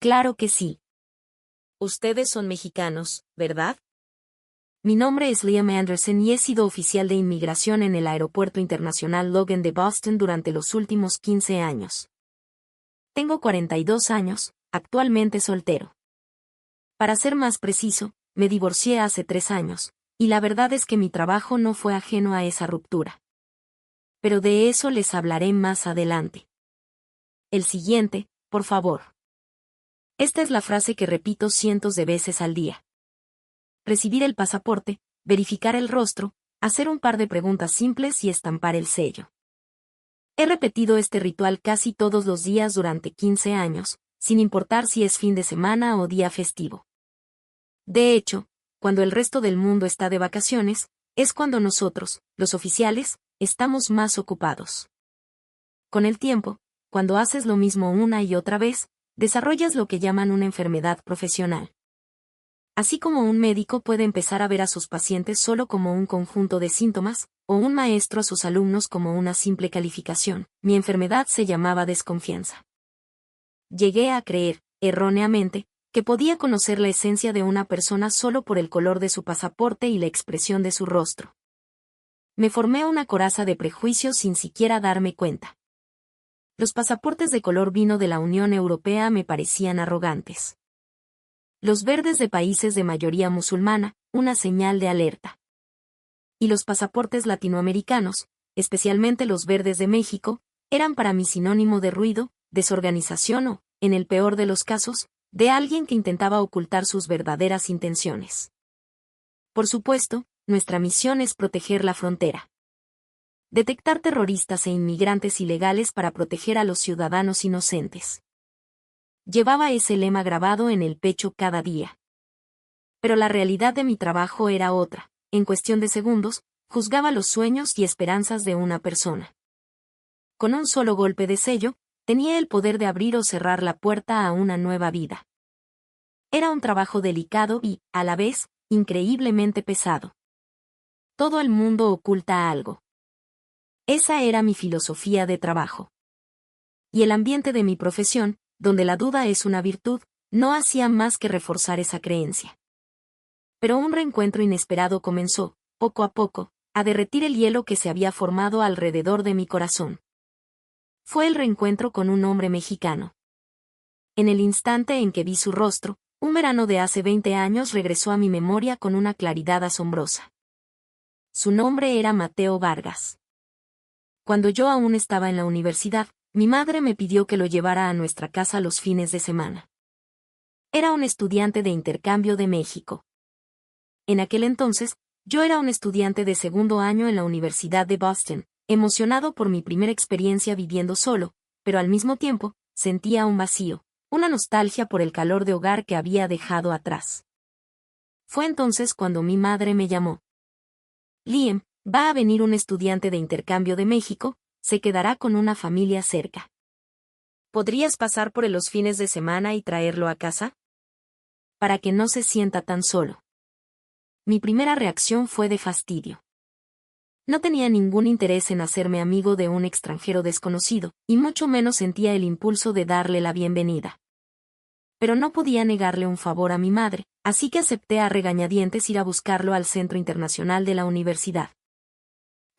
Claro que sí. Ustedes son mexicanos, ¿verdad? Mi nombre es Liam Anderson y he sido oficial de inmigración en el Aeropuerto Internacional Logan de Boston durante los últimos 15 años. Tengo 42 años, actualmente soltero. Para ser más preciso, me divorcié hace 3 años, y la verdad es que mi trabajo no fue ajeno a esa ruptura. Pero de eso les hablaré más adelante. El siguiente, por favor. Esta es la frase que repito cientos de veces al día. Recibir el pasaporte, verificar el rostro, hacer un par de preguntas simples y estampar el sello. He repetido este ritual casi todos los días durante 15 años, sin importar si es fin de semana o día festivo. De hecho, cuando el resto del mundo está de vacaciones, es cuando nosotros, los oficiales, estamos más ocupados. Con el tiempo, cuando haces lo mismo una y otra vez, desarrollas lo que llaman una enfermedad profesional. Así como un médico puede empezar a ver a sus pacientes solo como un conjunto de síntomas, o un maestro a sus alumnos como una simple calificación, mi enfermedad se llamaba desconfianza. Llegué a creer, erróneamente, que podía conocer la esencia de una persona solo por el color de su pasaporte y la expresión de su rostro. Me formé una coraza de prejuicios sin siquiera darme cuenta. Los pasaportes de color vino de la Unión Europea me parecían arrogantes. Los verdes de países de mayoría musulmana, una señal de alerta. Y los pasaportes latinoamericanos, especialmente los verdes de México, eran para mí sinónimo de ruido, desorganización o, en el peor de los casos, de alguien que intentaba ocultar sus verdaderas intenciones. Por supuesto, nuestra misión es proteger la frontera. Detectar terroristas e inmigrantes ilegales para proteger a los ciudadanos inocentes. Llevaba ese lema grabado en el pecho cada día. Pero la realidad de mi trabajo era otra. En cuestión de segundos, juzgaba los sueños y esperanzas de una persona. Con un solo golpe de sello, tenía el poder de abrir o cerrar la puerta a una nueva vida. Era un trabajo delicado y, a la vez, increíblemente pesado. Todo el mundo oculta algo. Esa era mi filosofía de trabajo. Y el ambiente de mi profesión, donde la duda es una virtud, no hacía más que reforzar esa creencia. Pero un reencuentro inesperado comenzó, poco a poco, a derretir el hielo que se había formado alrededor de mi corazón. Fue el reencuentro con un hombre mexicano. En el instante en que vi su rostro, un verano de hace 20 años regresó a mi memoria con una claridad asombrosa. Su nombre era Mateo Vargas. Cuando yo aún estaba en la universidad, mi madre me pidió que lo llevara a nuestra casa los fines de semana. Era un estudiante de intercambio de México. En aquel entonces, yo era un estudiante de segundo año en la Universidad de Boston, emocionado por mi primera experiencia viviendo solo, pero al mismo tiempo, sentía un vacío, una nostalgia por el calor de hogar que había dejado atrás. Fue entonces cuando mi madre me llamó. Liam, va a venir un estudiante de intercambio de México, se quedará con una familia cerca. ¿Podrías pasar por él los fines de semana y traerlo a casa? Para que no se sienta tan solo. Mi primera reacción fue de fastidio. No tenía ningún interés en hacerme amigo de un extranjero desconocido, y mucho menos sentía el impulso de darle la bienvenida. Pero no podía negarle un favor a mi madre, así que acepté a regañadientes ir a buscarlo al Centro Internacional de la universidad.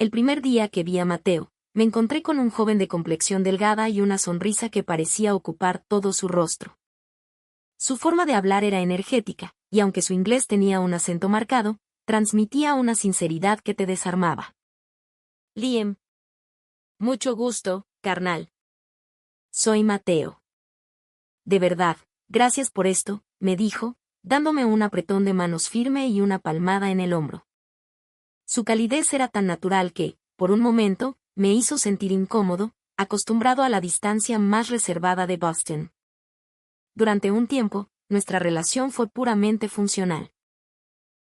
El primer día que vi a Mateo, me encontré con un joven de complexión delgada y una sonrisa que parecía ocupar todo su rostro. Su forma de hablar era energética, y aunque su inglés tenía un acento marcado, transmitía una sinceridad que te desarmaba. Liam. Mucho gusto, carnal. Soy Mateo. De verdad, gracias por esto, me dijo, dándome un apretón de manos firme y una palmada en el hombro. Su calidez era tan natural que, por un momento, me hizo sentir incómodo, acostumbrado a la distancia más reservada de Boston. Durante un tiempo, nuestra relación fue puramente funcional.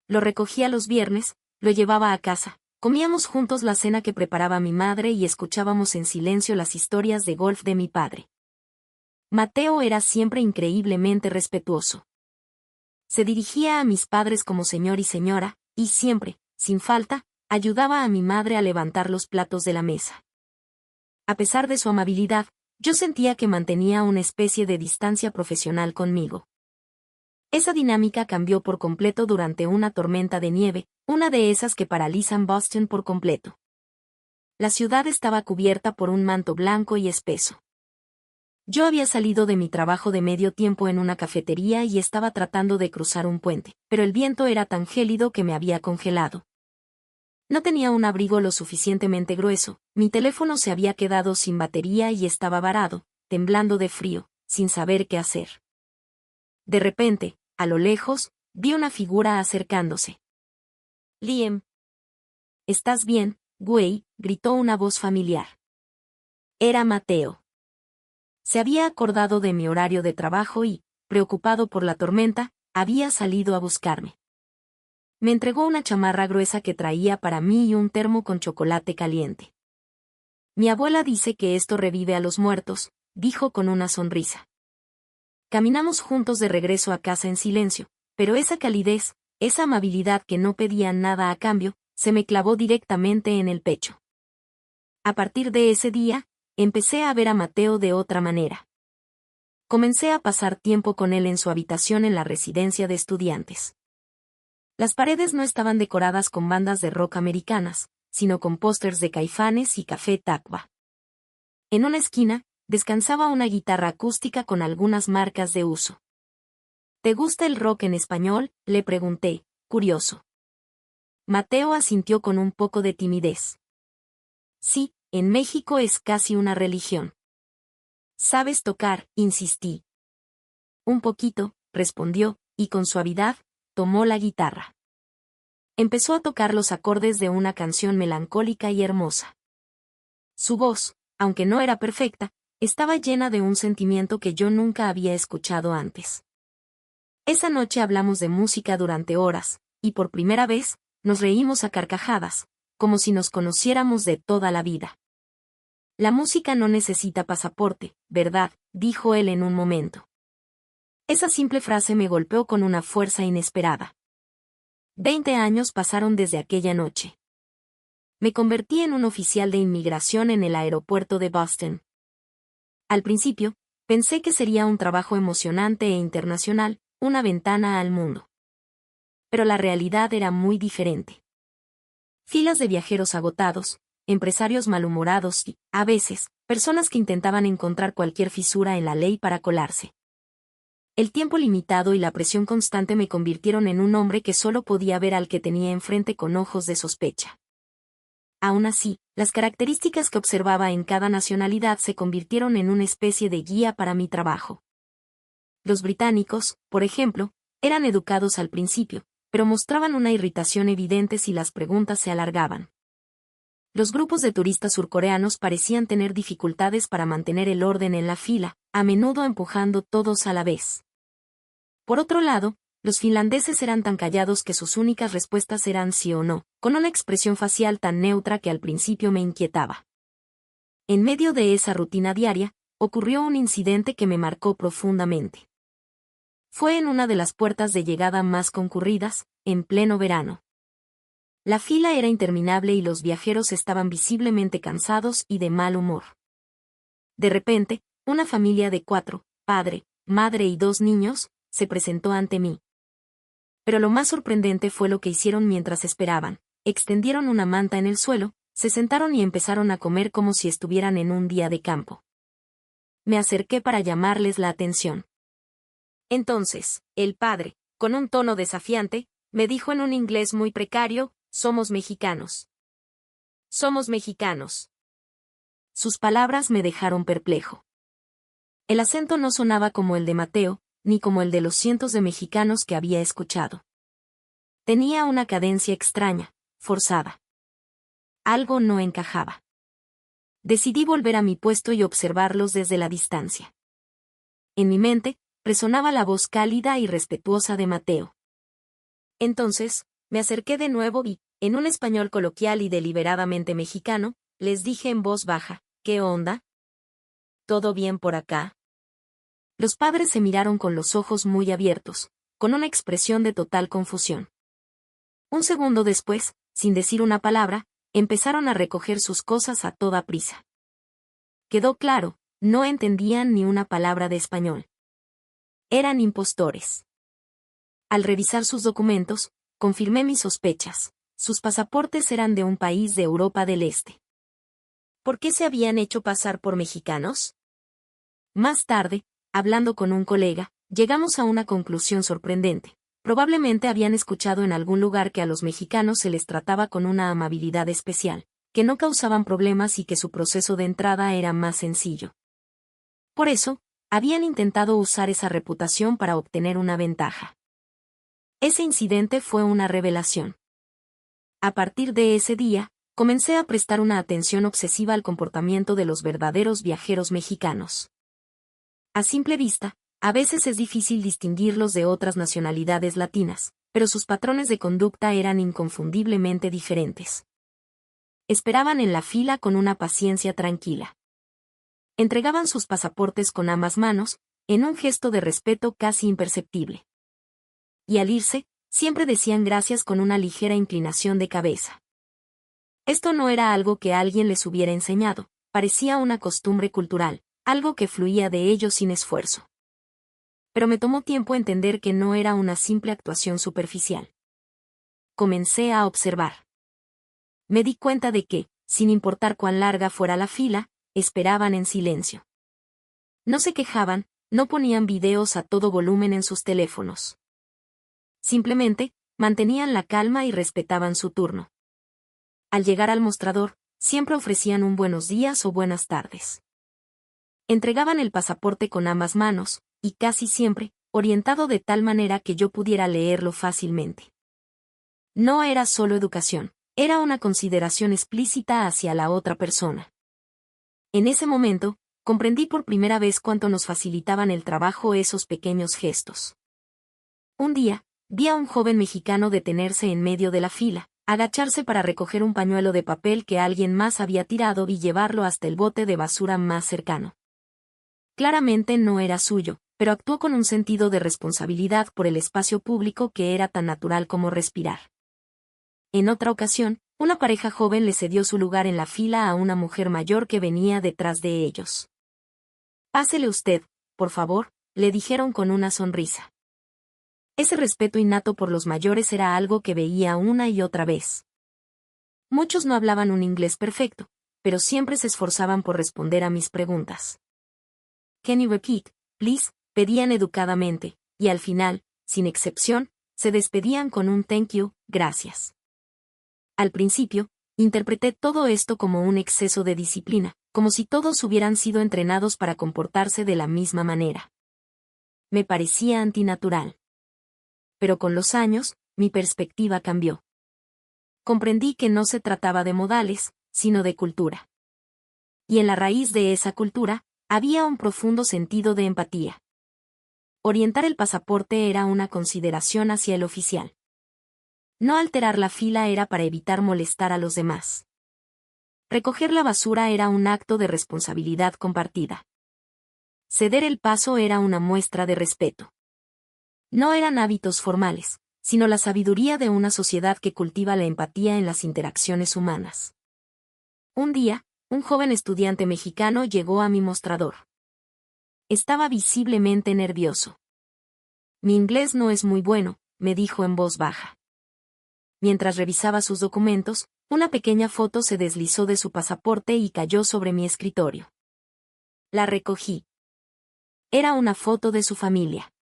Lo recogía los viernes, lo llevaba a casa, comíamos juntos la cena que preparaba mi madre y escuchábamos en silencio las historias de golf de mi padre. Mateo era siempre increíblemente respetuoso. Se dirigía a mis padres como señor y señora, y siempre, sin falta, ayudaba a mi madre a levantar los platos de la mesa. A pesar de su amabilidad, Yo sentía que mantenía una especie de distancia profesional conmigo. Esa dinámica cambió por completo durante una tormenta de nieve, una de esas que paralizan Boston por completo. La ciudad estaba cubierta por un manto blanco y espeso. Yo había salido de mi trabajo de medio tiempo en una cafetería y estaba tratando de cruzar un puente, pero el viento era tan gélido que me había congelado. No tenía un abrigo lo suficientemente grueso, mi teléfono se había quedado sin batería y estaba varado, temblando de frío, sin saber qué hacer. De repente, a lo lejos, vi una figura acercándose. Liam. ¿Estás bien, güey?, gritó una voz familiar. Era Mateo. Se había acordado de mi horario de trabajo y, preocupado por la tormenta, había salido a buscarme. Me entregó una chamarra gruesa que traía para mí y un termo con chocolate caliente. Mi abuela dice que esto revive a los muertos, dijo con una sonrisa. Caminamos juntos de regreso a casa en silencio, pero esa calidez, esa amabilidad que no pedía nada a cambio, se me clavó directamente en el pecho. A partir de ese día, empecé a ver a Mateo de otra manera. Comencé a pasar tiempo con él en su habitación en la residencia de estudiantes. Las paredes no estaban decoradas con bandas de rock americanas, sino con pósters de Caifanes y Café Tacuba. En una esquina, descansaba una guitarra acústica con algunas marcas de uso. ¿Te gusta el rock en español?, le pregunté, curioso. Mateo asintió con un poco de timidez. Sí, en México es casi una religión. ¿Sabes tocar?, insistí. Un poquito, respondió, y con suavidad, tomó la guitarra. Empezó a tocar los acordes de una canción melancólica y hermosa. Su voz, aunque no era perfecta, estaba llena de un sentimiento que yo nunca había escuchado antes. Esa noche hablamos de música durante horas, y por primera vez, nos reímos a carcajadas, como si nos conociéramos de toda la vida. La música no necesita pasaporte, ¿verdad?, dijo él en un momento. Esa simple frase me golpeó con una fuerza inesperada. 20 años pasaron desde aquella noche. Me convertí en un oficial de inmigración en el aeropuerto de Boston. Al principio, pensé que sería un trabajo emocionante e internacional, una ventana al mundo. Pero la realidad era muy diferente. Filas de viajeros agotados, empresarios malhumorados y, a veces, personas que intentaban encontrar cualquier fisura en la ley para colarse. El tiempo limitado y la presión constante me convirtieron en un hombre que solo podía ver al que tenía enfrente con ojos de sospecha. Aún así, las características que observaba en cada nacionalidad se convirtieron en una especie de guía para mi trabajo. Los británicos, por ejemplo, eran educados al principio, pero mostraban una irritación evidente si las preguntas se alargaban. Los grupos de turistas surcoreanos parecían tener dificultades para mantener el orden en la fila, a menudo empujando todos a la vez. Por otro lado, los finlandeses eran tan callados que sus únicas respuestas eran sí o no, con una expresión facial tan neutra que al principio me inquietaba. En medio de esa rutina diaria, ocurrió un incidente que me marcó profundamente. Fue en una de las puertas de llegada más concurridas, en pleno verano. La fila era interminable y los viajeros estaban visiblemente cansados y de mal humor. De repente, una familia de 4, padre, madre y 2 niños, se presentó ante mí. Pero lo más sorprendente fue lo que hicieron mientras esperaban. Extendieron una manta en el suelo, se sentaron y empezaron a comer como si estuvieran en un día de campo. Me acerqué para llamarles la atención. Entonces, el padre, con un tono desafiante, me dijo en un inglés muy precario: «Somos mexicanos». «Somos mexicanos». Sus palabras me dejaron perplejo. El acento no sonaba como el de Mateo, ni como el de los cientos de mexicanos que había escuchado. Tenía una cadencia extraña, forzada. Algo no encajaba. Decidí volver a mi puesto y observarlos desde la distancia. En mi mente, resonaba la voz cálida y respetuosa de Mateo. Entonces, me acerqué de nuevo y, en un español coloquial y deliberadamente mexicano, les dije en voz baja: «¿Qué onda? ¿Todo bien por acá?». Los padres se miraron con los ojos muy abiertos, con una expresión de total confusión. Un segundo después, sin decir una palabra, empezaron a recoger sus cosas a toda prisa. Quedó claro, No entendían ni una palabra de español. Eran impostores. Al revisar sus documentos, confirmé mis sospechas. Sus pasaportes eran de un país de Europa del Este. ¿Por qué se habían hecho pasar por mexicanos? Más tarde, hablando con un colega, llegamos a una conclusión sorprendente. Probablemente habían escuchado en algún lugar que a los mexicanos se les trataba con una amabilidad especial, que no causaban problemas y que su proceso de entrada era más sencillo. Por eso, habían intentado usar esa reputación para obtener una ventaja. Ese incidente fue una revelación. A partir de ese día, comencé a prestar una atención obsesiva al comportamiento de los verdaderos viajeros mexicanos. A simple vista, a veces es difícil distinguirlos de otras nacionalidades latinas, pero sus patrones de conducta eran inconfundiblemente diferentes. Esperaban en la fila con una paciencia tranquila. Entregaban sus pasaportes con ambas manos, en un gesto de respeto casi imperceptible. Y al irse, siempre decían gracias con una ligera inclinación de cabeza. Esto no era algo que alguien les hubiera enseñado, parecía una costumbre cultural, algo que fluía de ellos sin esfuerzo. Pero me tomó tiempo entender que no era una simple actuación superficial. Comencé a observar. Me di cuenta de que, sin importar cuán larga fuera la fila, esperaban en silencio. No se quejaban, no ponían videos a todo volumen en sus teléfonos. Simplemente, mantenían la calma y respetaban su turno. Al llegar al mostrador, siempre ofrecían un buenos días o buenas tardes. Entregaban el pasaporte con ambas manos, y casi siempre, orientado de tal manera que yo pudiera leerlo fácilmente. No era solo educación, era una consideración explícita hacia la otra persona. En ese momento, comprendí por primera vez cuánto nos facilitaban el trabajo esos pequeños gestos. Un día, vi a un joven mexicano detenerse en medio de la fila, agacharse para recoger un pañuelo de papel que alguien más había tirado y llevarlo hasta el bote de basura más cercano. Claramente no era suyo, pero actuó con un sentido de responsabilidad por el espacio público que era tan natural como respirar. En otra ocasión, una pareja joven le cedió su lugar en la fila a una mujer mayor que venía detrás de ellos. «Pásele usted, por favor», le dijeron con una sonrisa. Ese respeto innato por los mayores era algo que veía una y otra vez. Muchos no hablaban un inglés perfecto, pero siempre se esforzaban por responder a mis preguntas. «Can you repeat, please?», pedían educadamente, y al final, sin excepción, se despedían con un thank you, gracias. Al principio, interpreté todo esto como un exceso de disciplina, como si todos hubieran sido entrenados para comportarse de la misma manera. Me parecía antinatural. Pero con los años, mi perspectiva cambió. Comprendí que no se trataba de modales, sino de cultura. Y en la raíz de esa cultura, había un profundo sentido de empatía. Orientar el pasaporte era una consideración hacia el oficial. No alterar la fila era para evitar molestar a los demás. Recoger la basura era un acto de responsabilidad compartida. Ceder el paso era una muestra de respeto. No eran hábitos formales, sino la sabiduría de una sociedad que cultiva la empatía en las interacciones humanas. Un día, un joven estudiante mexicano llegó a mi mostrador. Estaba visiblemente nervioso. «Mi inglés no es muy bueno», me dijo en voz baja. Mientras revisaba sus documentos, una pequeña foto se deslizó de su pasaporte y cayó sobre mi escritorio. La recogí. Era una foto de su familia.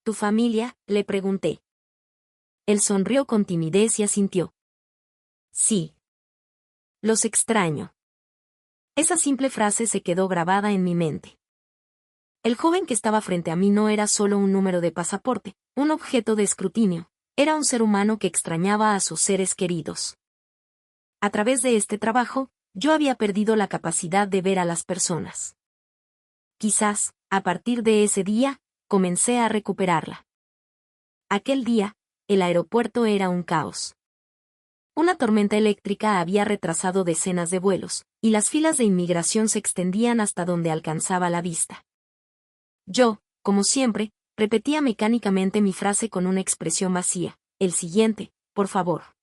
«¿Tu familia?», le pregunté. Él sonrió con timidez y asintió. «Sí. Los extraño». Esa simple frase se quedó grabada en mi mente. El joven que estaba frente a mí no era solo un número de pasaporte, un objeto de escrutinio, era un ser humano que extrañaba a sus seres queridos. A través de este trabajo, yo había perdido la capacidad de ver a las personas. Quizás, a partir de ese día, comencé a recuperarla. Aquel día, el aeropuerto era un caos. Una tormenta eléctrica había retrasado decenas de vuelos, y las filas de inmigración se extendían hasta donde alcanzaba la vista. Yo, como siempre, repetía mecánicamente mi frase con una expresión vacía: «El siguiente, por favor».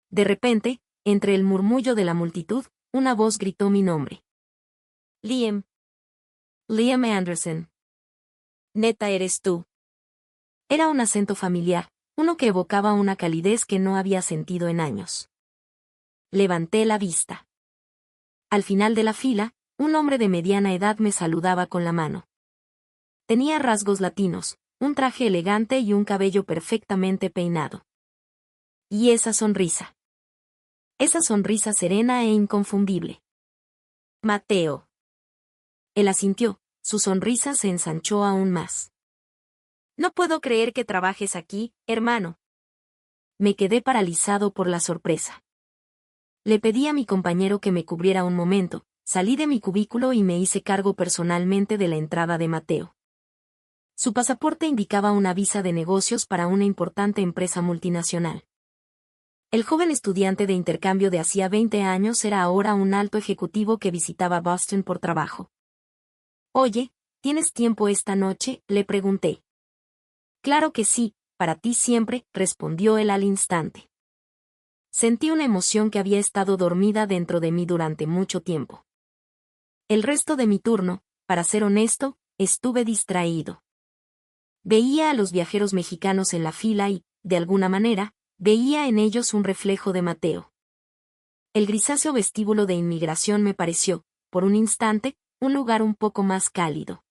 De repente, entre el murmullo de la multitud, una voz gritó mi nombre. «Liam». Liam Anderson. Neta eres tú. Era un acento familiar, uno que evocaba una calidez que no había sentido en años. Levanté la vista. Al final de la fila, un hombre de mediana edad me saludaba con la mano. Tenía rasgos latinos, un traje elegante y un cabello perfectamente peinado. Y esa sonrisa. Esa sonrisa serena e inconfundible. Mateo. Él asintió, su sonrisa se ensanchó aún más. No puedo creer que trabajes aquí, hermano. Me quedé paralizado por la sorpresa. Le pedí a mi compañero que me cubriera un momento, salí de mi cubículo y me hice cargo personalmente de la entrada de Mateo. Su pasaporte indicaba una visa de negocios para una importante empresa multinacional. El joven estudiante de intercambio de hacía 20 años era ahora un alto ejecutivo que visitaba Boston por trabajo. «Oye, ¿tienes tiempo esta noche?», le pregunté. «Claro que sí, para ti siempre», respondió él al instante. Sentí una emoción que había estado dormida dentro de mí durante mucho tiempo. El resto de mi turno, para ser honesto, estuve distraído. Veía a los viajeros mexicanos en la fila y, de alguna manera, veía en ellos un reflejo de Mateo. El grisáceo vestíbulo de inmigración me pareció, por un instante, un lugar un poco más cálido.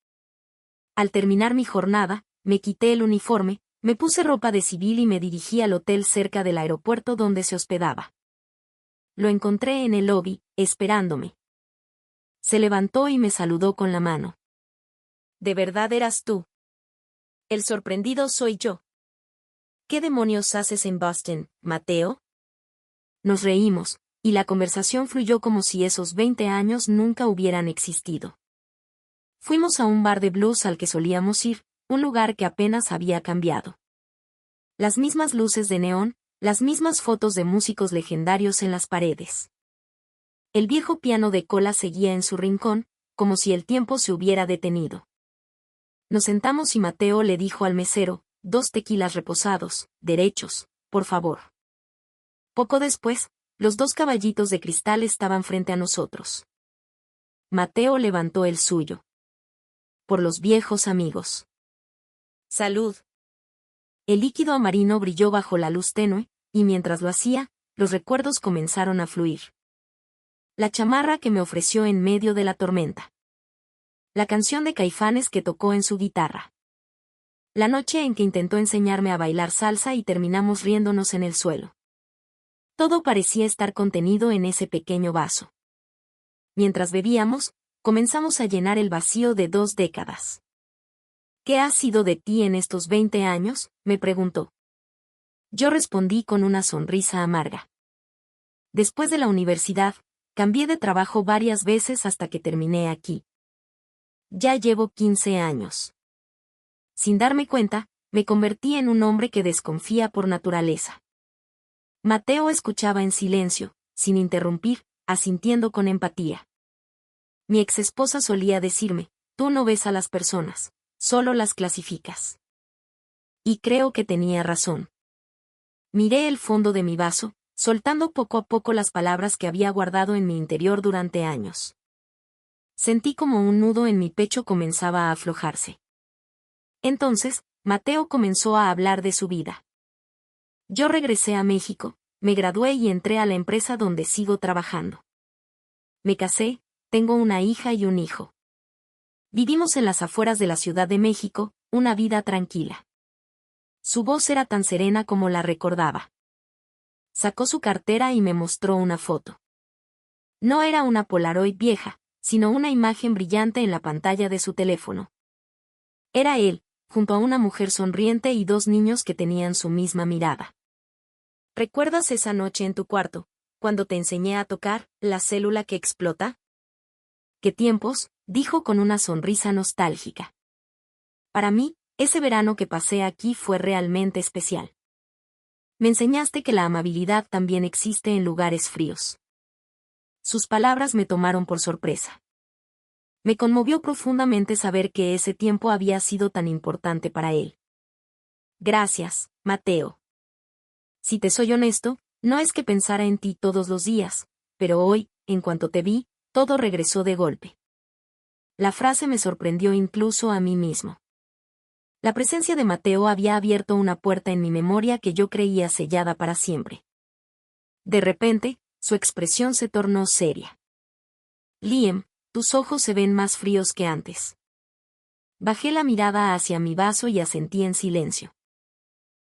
Al terminar mi jornada, me quité el uniforme, me puse ropa de civil y me dirigí al hotel cerca del aeropuerto donde se hospedaba. Lo encontré en el lobby, esperándome. Se levantó y me saludó con la mano. ¿De verdad eras tú? El sorprendido soy yo. ¿Qué demonios haces en Boston, Mateo? Nos reímos, y la conversación fluyó como si esos 20 años nunca hubieran existido. Fuimos a un bar de blues al que solíamos ir, un lugar que apenas había cambiado. Las mismas luces de neón, las mismas fotos de músicos legendarios en las paredes. El viejo piano de cola seguía en su rincón, como si el tiempo se hubiera detenido. Nos sentamos y Mateo le dijo al mesero, 2 tequilas reposados, derechos, por favor. Poco después, los 2 caballitos de cristal estaban frente a nosotros. Mateo levantó el suyo. Por los viejos amigos. Salud. El líquido amarino brilló bajo la luz tenue, y mientras lo hacía, los recuerdos comenzaron a fluir. La chamarra que me ofreció en medio de la tormenta. La canción de Caifanes que tocó en su guitarra. La noche en que intentó enseñarme a bailar salsa y terminamos riéndonos en el suelo. Todo parecía estar contenido en ese pequeño vaso. Mientras bebíamos, comenzamos a llenar el vacío de 2 décadas. «¿Qué ha sido de ti en estos 20 años?», me preguntó. Yo respondí con una sonrisa amarga. Después de la universidad, cambié de trabajo varias veces hasta que terminé aquí. Ya llevo 15 años. Sin darme cuenta, me convertí en un hombre que desconfía por naturaleza. Mateo escuchaba en silencio, sin interrumpir, asintiendo con empatía. Mi exesposa solía decirme, tú no ves a las personas, solo las clasificas. Y creo que tenía razón. Miré el fondo de mi vaso, soltando poco a poco las palabras que había guardado en mi interior durante años. Sentí como un nudo en mi pecho comenzaba a aflojarse. Entonces, Mateo comenzó a hablar de su vida. Yo regresé a México, me gradué y entré a la empresa donde sigo trabajando. Me casé, tengo una hija y un hijo. Vivimos en las afueras de la Ciudad de México, una vida tranquila. Su voz era tan serena como la recordaba. Sacó su cartera y me mostró una foto. No era una Polaroid vieja, sino una imagen brillante en la pantalla de su teléfono. Era él, junto a una mujer sonriente y 2 niños que tenían su misma mirada. ¿Recuerdas esa noche en tu cuarto, cuando te enseñé a tocar la célula que explota? «¿Qué tiempos?», dijo con una sonrisa nostálgica. Para mí, ese verano que pasé aquí fue realmente especial. Me enseñaste que la amabilidad también existe en lugares fríos. Sus palabras me tomaron por sorpresa. Me conmovió profundamente saber que ese tiempo había sido tan importante para él. Gracias, Mateo. Si te soy honesto, no es que pensara en ti todos los días, pero hoy, en cuanto te vi, todo regresó de golpe. La frase me sorprendió incluso a mí mismo. La presencia de Mateo había abierto una puerta en mi memoria que yo creía sellada para siempre. De repente, su expresión se tornó seria. Liam, tus ojos se ven más fríos que antes. Bajé la mirada hacia mi vaso y asentí en silencio.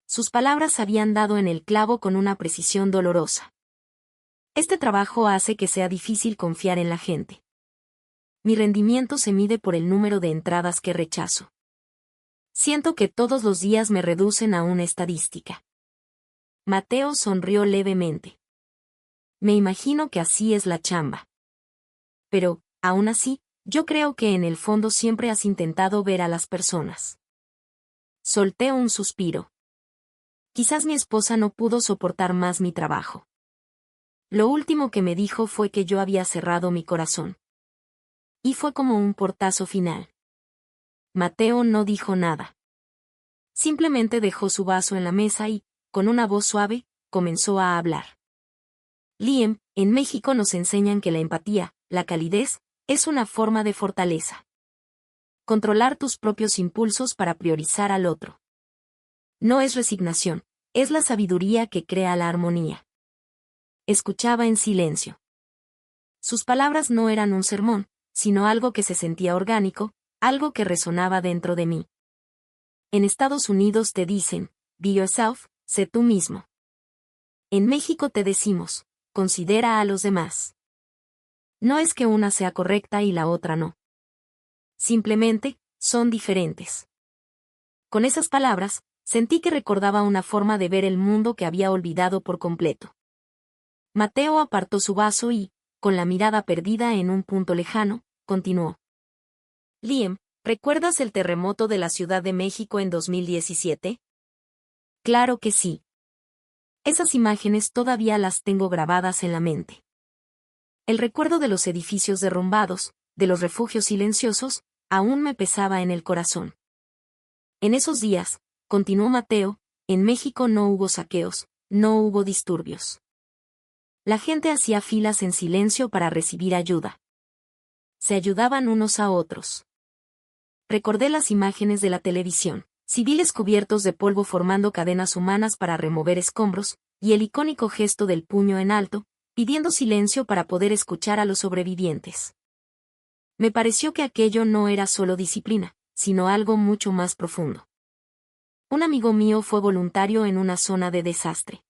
Sus palabras habían dado en el clavo con una precisión dolorosa. Este trabajo hace que sea difícil confiar en la gente. Mi rendimiento se mide por el número de entradas que rechazo. Siento que todos los días me reducen a una estadística. Mateo sonrió levemente. Me imagino que así es la chamba. Pero, aún así, yo creo que en el fondo siempre has intentado ver a las personas. Solté un suspiro. Quizás mi esposa no pudo soportar más mi trabajo. Lo último que me dijo fue que yo había cerrado mi corazón. Y fue como un portazo final. Mateo no dijo nada. Simplemente dejó su vaso en la mesa y, con una voz suave, comenzó a hablar. Liam, en México nos enseñan que la empatía, la calidez, es una forma de fortaleza. Controlar tus propios impulsos para priorizar al otro. No es resignación, es la sabiduría que crea la armonía. Escuchaba en silencio. Sus palabras no eran un sermón, sino algo que se sentía orgánico, algo que resonaba dentro de mí. En Estados Unidos te dicen, be yourself, sé tú mismo. En México te decimos, considera a los demás. No es que una sea correcta y la otra no. Simplemente, son diferentes. Con esas palabras, sentí que recordaba una forma de ver el mundo que había olvidado por completo. Mateo apartó su vaso y, con la mirada perdida en un punto lejano, continuó. Liam, ¿recuerdas el terremoto de la Ciudad de México en 2017? Claro que sí. Esas imágenes todavía las tengo grabadas en la mente. El recuerdo de los edificios derrumbados, de los refugios silenciosos, aún me pesaba en el corazón. En esos días, continuó Mateo, en México no hubo saqueos, no hubo disturbios. La gente hacía filas en silencio para recibir ayuda. Se ayudaban unos a otros. Recordé las imágenes de la televisión, civiles cubiertos de polvo formando cadenas humanas para remover escombros, y el icónico gesto del puño en alto, pidiendo silencio para poder escuchar a los sobrevivientes. Me pareció que aquello no era solo disciplina, sino algo mucho más profundo. Un amigo mío fue voluntario en una zona de desastre.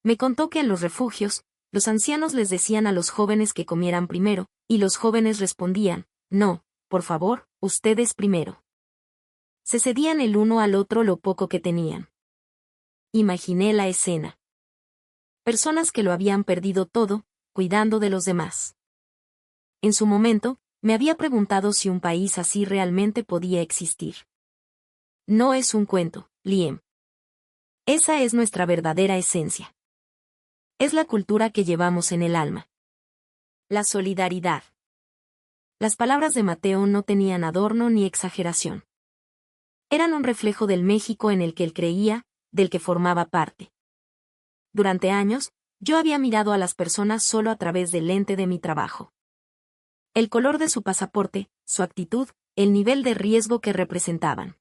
Me contó que en los refugios, los ancianos les decían a los jóvenes que comieran primero, y los jóvenes respondían, no, por favor, ustedes primero. Se cedían el uno al otro lo poco que tenían. Imaginé la escena. Personas que lo habían perdido todo, cuidando de los demás. En su momento, me había preguntado si un país así realmente podía existir. No es un cuento, Liam. Esa es nuestra verdadera esencia. Es la cultura que llevamos en el alma. La solidaridad. Las palabras de Mateo no tenían adorno ni exageración. Eran un reflejo del México en el que él creía, del que formaba parte. Durante años, yo había mirado a las personas solo a través del lente de mi trabajo. El color de su pasaporte, su actitud, el nivel de riesgo que representaban.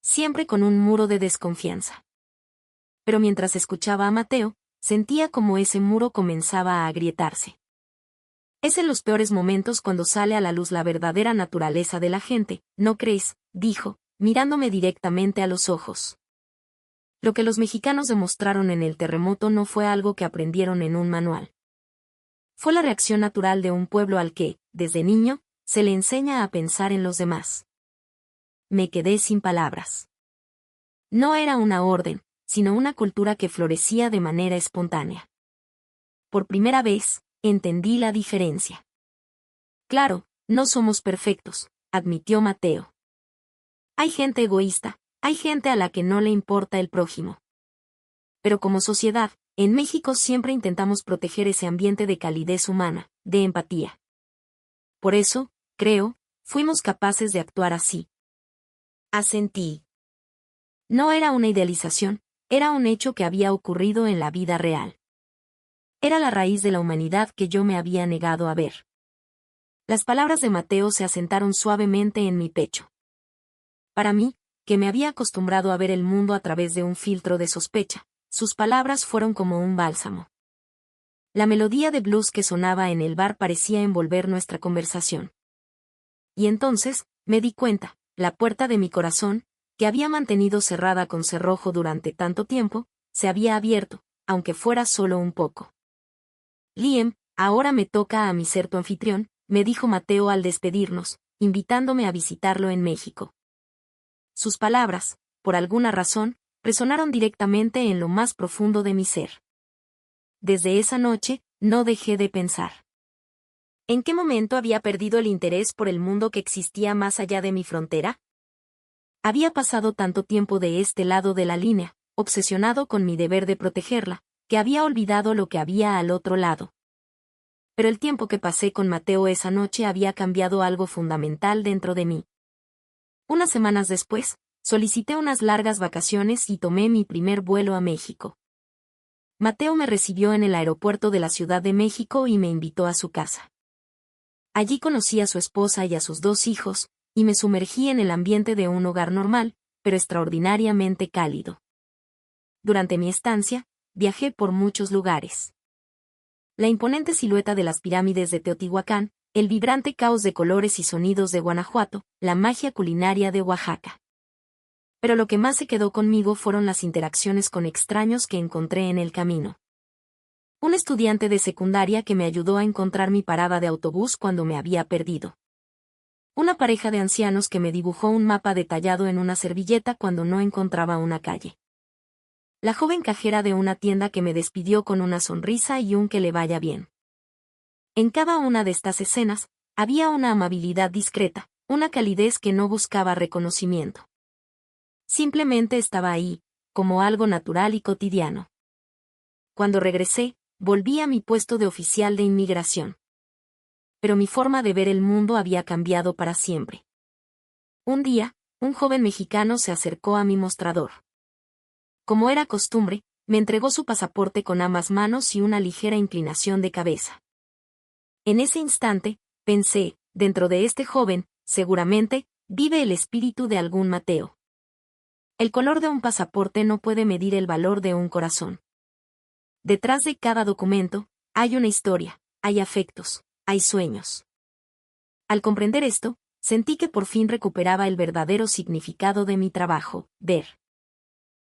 Siempre con un muro de desconfianza. Pero mientras escuchaba a Mateo, sentía como ese muro comenzaba a agrietarse. Es en los peores momentos cuando sale a la luz la verdadera naturaleza de la gente, ¿no crees?, dijo, mirándome directamente a los ojos. Lo que los mexicanos demostraron en el terremoto no fue algo que aprendieron en un manual. Fue la reacción natural de un pueblo al que, desde niño, se le enseña a pensar en los demás. Me quedé sin palabras. No era una orden, sino una cultura que florecía de manera espontánea. Por primera vez, entendí la diferencia. Claro, no somos perfectos, admitió Mateo. Hay gente egoísta, hay gente a la que no le importa el prójimo. Pero como sociedad, en México siempre intentamos proteger ese ambiente de calidez humana, de empatía. Por eso, creo, fuimos capaces de actuar así. Asentí. No era una idealización, era un hecho que había ocurrido en la vida real. Era la raíz de la humanidad que yo me había negado a ver. Las palabras de Mateo se asentaron suavemente en mi pecho. Para mí, que me había acostumbrado a ver el mundo a través de un filtro de sospecha, sus palabras fueron como un bálsamo. La melodía de blues que sonaba en el bar parecía envolver nuestra conversación. Y entonces, me di cuenta, la puerta de mi corazón, que había mantenido cerrada con cerrojo durante tanto tiempo, se había abierto, aunque fuera solo un poco. Liam, ahora me toca a mí ser tu anfitrión, me dijo Mateo al despedirnos, invitándome a visitarlo en México. Sus palabras, por alguna razón, resonaron directamente en lo más profundo de mi ser. Desde esa noche, no dejé de pensar. ¿En qué momento había perdido el interés por el mundo que existía más allá de mi frontera? Había pasado tanto tiempo de este lado de la línea, obsesionado con mi deber de protegerla, que había olvidado lo que había al otro lado. Pero el tiempo que pasé con Mateo esa noche había cambiado algo fundamental dentro de mí. Unas semanas después, solicité unas largas vacaciones y tomé mi primer vuelo a México. Mateo me recibió en el aeropuerto de la Ciudad de México y me invitó a su casa. Allí conocí a su esposa y a sus 2 hijos, y me sumergí en el ambiente de un hogar normal, pero extraordinariamente cálido. Durante mi estancia, viajé por muchos lugares. La imponente silueta de las pirámides de Teotihuacán, el vibrante caos de colores y sonidos de Guanajuato, la magia culinaria de Oaxaca. Pero lo que más se quedó conmigo fueron las interacciones con extraños que encontré en el camino. Un estudiante de secundaria que me ayudó a encontrar mi parada de autobús cuando me había perdido. Una pareja de ancianos que me dibujó un mapa detallado en una servilleta cuando no encontraba una calle. La joven cajera de una tienda que me despidió con una sonrisa y un que le vaya bien. En cada una de estas escenas, había una amabilidad discreta, una calidez que no buscaba reconocimiento. Simplemente estaba ahí, como algo natural y cotidiano. Cuando regresé, volví a mi puesto de oficial de inmigración. Pero mi forma de ver el mundo había cambiado para siempre. Un día, un joven mexicano se acercó a mi mostrador. Como era costumbre, me entregó su pasaporte con ambas manos y una ligera inclinación de cabeza. En ese instante, pensé, dentro de este joven, seguramente, vive el espíritu de algún Mateo. El color de un pasaporte no puede medir el valor de un corazón. Detrás de cada documento, hay una historia, hay afectos, hay sueños. Al comprender esto, sentí que por fin recuperaba el verdadero significado de mi trabajo, ver.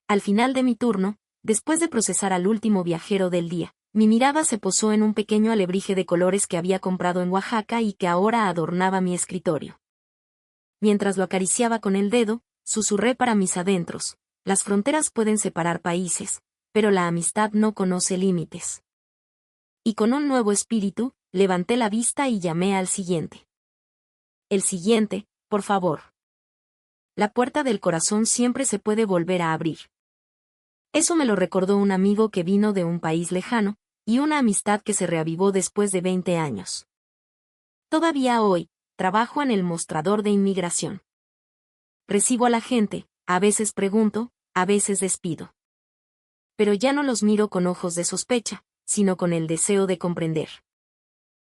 Al final de mi turno, después de procesar al último viajero del día, mi mirada se posó en un pequeño alebrije de colores que había comprado en Oaxaca y que ahora adornaba mi escritorio. Mientras lo acariciaba con el dedo, susurré para mis adentros: las fronteras pueden separar países, pero la amistad no conoce límites. Y con un nuevo espíritu, levanté la vista y llamé al siguiente. El siguiente, por favor. La puerta del corazón siempre se puede volver a abrir. Eso me lo recordó un amigo que vino de un país lejano, y una amistad que se reavivó después de 20 años. Todavía hoy, trabajo en el mostrador de inmigración. Recibo a la gente, a veces pregunto, a veces despido. Pero ya no los miro con ojos de sospecha, sino con el deseo de comprender.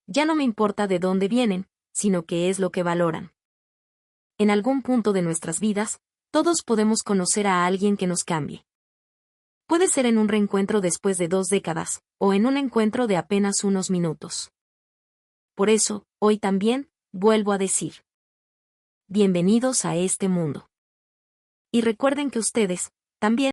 Ya no me importa de dónde vienen, sino qué es lo que valoran. En algún punto de nuestras vidas, todos podemos conocer a alguien que nos cambie. Puede ser en un reencuentro después de 2 décadas, o en un encuentro de apenas unos minutos. Por eso, hoy también, vuelvo a decir: bienvenidos a este mundo. Y recuerden que ustedes, también,